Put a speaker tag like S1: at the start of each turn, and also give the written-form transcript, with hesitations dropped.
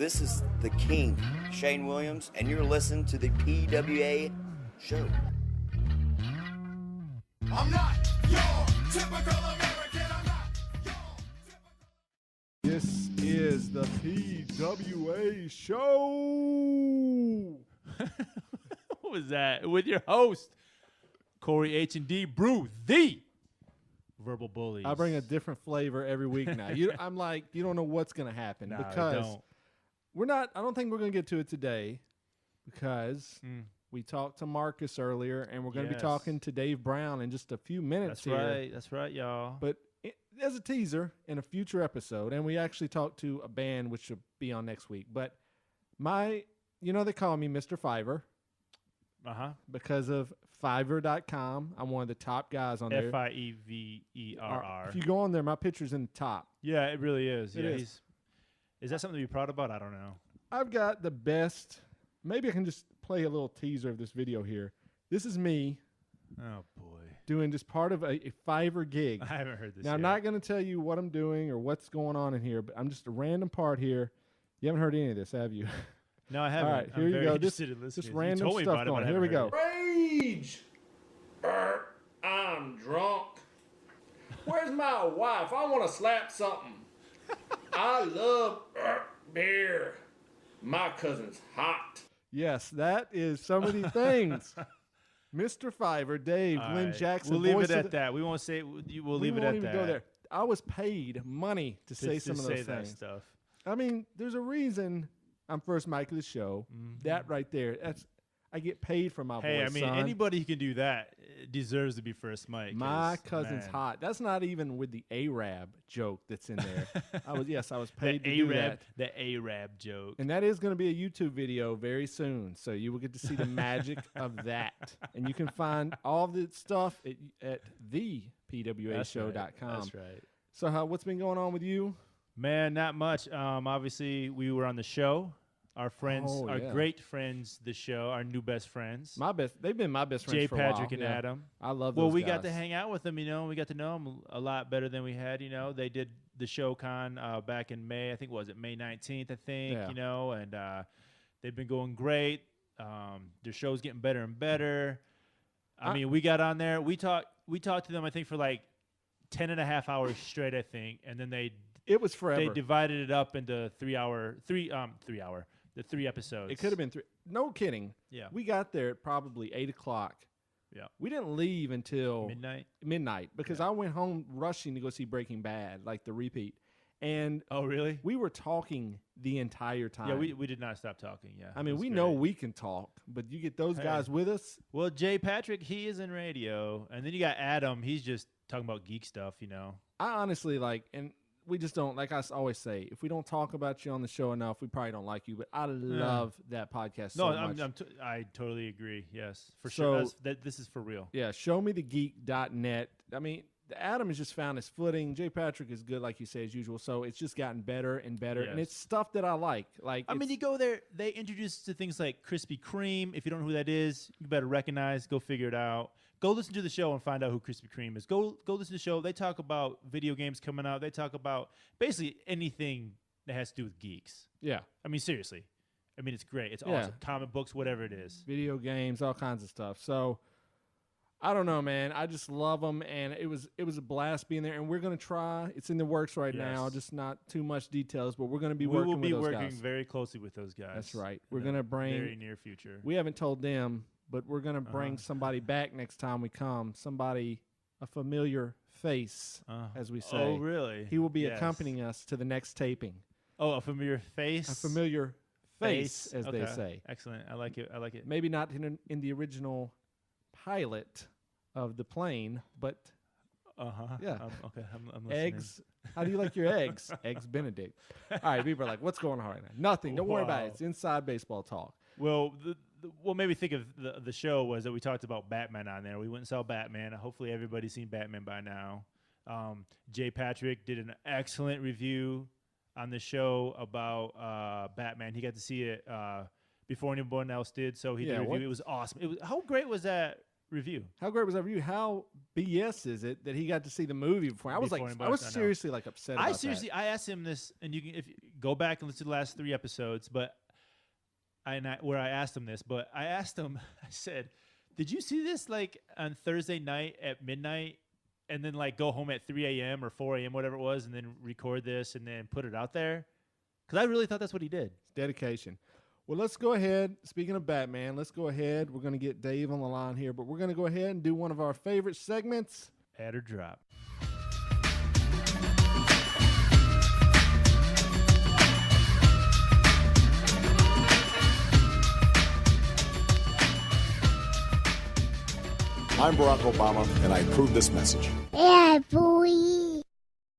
S1: This is the King, Shane Williams, and you're listening to the P.W.A. show.
S2: I'm not your typical American. I'm not your typical.
S3: This is the P.W.A. show.
S4: What was that? With your host, Corey H&D Brew, the Verbal Bullies.
S3: I bring a different flavor every week now. I'm like, you don't know what's going to happen because I don't think we're going to get to it today because we talked to Marcus earlier and we're going to be talking to Dave Brown in just a few minutes here.
S4: That's right, y'all.
S3: But as a teaser in a future episode, and we actually talked to a band which should be on next week. But they call me Mr. Fiverr. Because of Fiverr.com. I'm one of the top guys on there.
S4: Fiverr.
S3: If you go on there, my picture's in the top.
S4: Yeah, it really is.
S3: It is.
S4: Is that something to be proud about? I don't know.
S3: I've got the best. Maybe I can just play a little teaser of this video here. This is me.
S4: Oh, boy.
S3: Doing just part of a Fiverr gig.
S4: I haven't heard this
S3: Now,
S4: yet.
S3: I'm not going to tell you what I'm doing or what's going on in here, but I'm just a random part here. You haven't heard any of this, have you?
S4: No, I haven't.
S3: All right, here
S4: I'm
S3: you
S4: very
S3: go.
S4: interested in listening.
S3: Just
S4: You
S3: random
S4: told me
S3: stuff
S4: about it,
S3: going.
S4: but I
S3: Here we
S4: haven't
S3: go.
S4: heard
S3: Rage! I'm drunk. Where's my wife? I want to slap something. I love beer. My cousin's hot. Yes, that is so many things. Mr. Fiverr, Dave,
S4: All
S3: Glenn
S4: right.
S3: Jackson.
S4: We'll leave
S3: voice
S4: it
S3: of
S4: at that. We won't say. We'll leave it
S3: won't
S4: at
S3: even
S4: that.
S3: go there. I was paid money to say some of those
S4: say that
S3: things.
S4: stuff.
S3: I mean, there's a reason I'm first mic of the show. That right there, I get paid for my voice.
S4: Hey, I mean,
S3: son.
S4: anybody who can do that deserves to be first mic.
S3: My cousin's
S4: man.
S3: hot. That's not even with the Arab joke that's in there. I was paid to do that.
S4: The Arab joke.
S3: And that is going to be a YouTube video very soon. So you will get to see the magic of that. And you can find all the stuff at thepwashow.com.
S4: That's right.
S3: So what's been going on with you?
S4: Man, not much. Obviously, we were on the show. Our friends, our great friends, the show, our new best friends.
S3: They've been my best friends
S4: Jay
S3: for a while.
S4: Patrick and Adam.
S3: I love those
S4: Well, we
S3: guys.
S4: got to hang out with them, we got to know them a lot better than we had, They did the show con back in May. I think, was it May 19th, I think, and they've been going great. Their show's getting better and better. I mean, we got on there. We talked to them, I think, for like 10.5 hours straight, I think, and then
S3: it was forever.
S4: They divided it up into 3 episodes.
S3: It could have been 3. No kidding.
S4: Yeah.
S3: We got there at probably 8 o'clock.
S4: Yeah.
S3: We didn't leave until
S4: midnight
S3: because I went home rushing to go see Breaking Bad, like the repeat. And
S4: oh, really?
S3: We were talking the entire time.
S4: Yeah, we did not stop talking. Yeah.
S3: I mean, we know we can talk, but you get those guys with us.
S4: Well, Jay Patrick, he is in radio, and then you got Adam. He's just talking about geek stuff,
S3: I honestly and we just don't, like I always say, if we don't talk about you on the show enough, we probably don't like you. But I love that podcast so much.
S4: I totally agree. Yes, for sure. This is for real.
S3: Yeah, showmethegeek.net. I mean, Adam has just found his footing. Jay Patrick is good, like you say, as usual. So it's just gotten better and better.
S4: Yes.
S3: And it's stuff that I like.
S4: I mean, you go there, they introduce to things like Krispy Kreme. If you don't know who that is, you better recognize, go figure it out. Go listen to the show and find out who Krispy Kreme is. Go listen to the show. They talk about video games coming out. They talk about basically anything that has to do with geeks.
S3: Yeah.
S4: I mean, seriously. I mean, it's great. It's awesome. Comic books, whatever it is.
S3: Video games, all kinds of stuff. So, I don't know, man. I just love them, and it was a blast being there. And we're going to try. It's in the works right now, just not too much details, but we're going to be working with those guys.
S4: We will be working very closely with those guys.
S3: That's right. We're going to bring
S4: very near future.
S3: We haven't told them, but we're going to bring somebody back next time we come. A familiar face, as we say.
S4: Oh, really?
S3: He will be accompanying us to the next taping.
S4: Oh, a familiar face?
S3: A familiar face, as they say.
S4: Excellent. I like it.
S3: Maybe not in the original pilot of the plane, but yeah.
S4: Okay, I'm listening.
S3: Eggs. How do you like your eggs? Eggs Benedict. All right, people are like, what's going on right now? Nothing. Don't worry about it. It's inside baseball talk.
S4: Well, maybe think of the show was that we talked about Batman on there. We went and saw Batman. Hopefully everybody's seen Batman by now. Jay Patrick did an excellent review on the show about Batman. He got to see it before anyone else did, so he did a review. It was awesome. How great was that review?
S3: How great was that review? How BS is it that he got to see the movie before? I was seriously upset about that.
S4: I asked him this, and you can Go back and listen to the last 3 episodes. But where I asked him this, but I asked him, I said, did you see this like on Thursday night at midnight and then like go home at 3 a.m. or 4 a.m., whatever it was, and then record this and then put it out there? Because I really thought that's what he did.
S3: Dedication. Well, let's go ahead. Speaking of Batman, let's go ahead. We're going to get Dave on the line here, but we're going to go ahead and do one of our favorite segments.
S4: Add or drop.
S5: I'm Barack Obama, and I approve this message.
S6: Yeah, boy.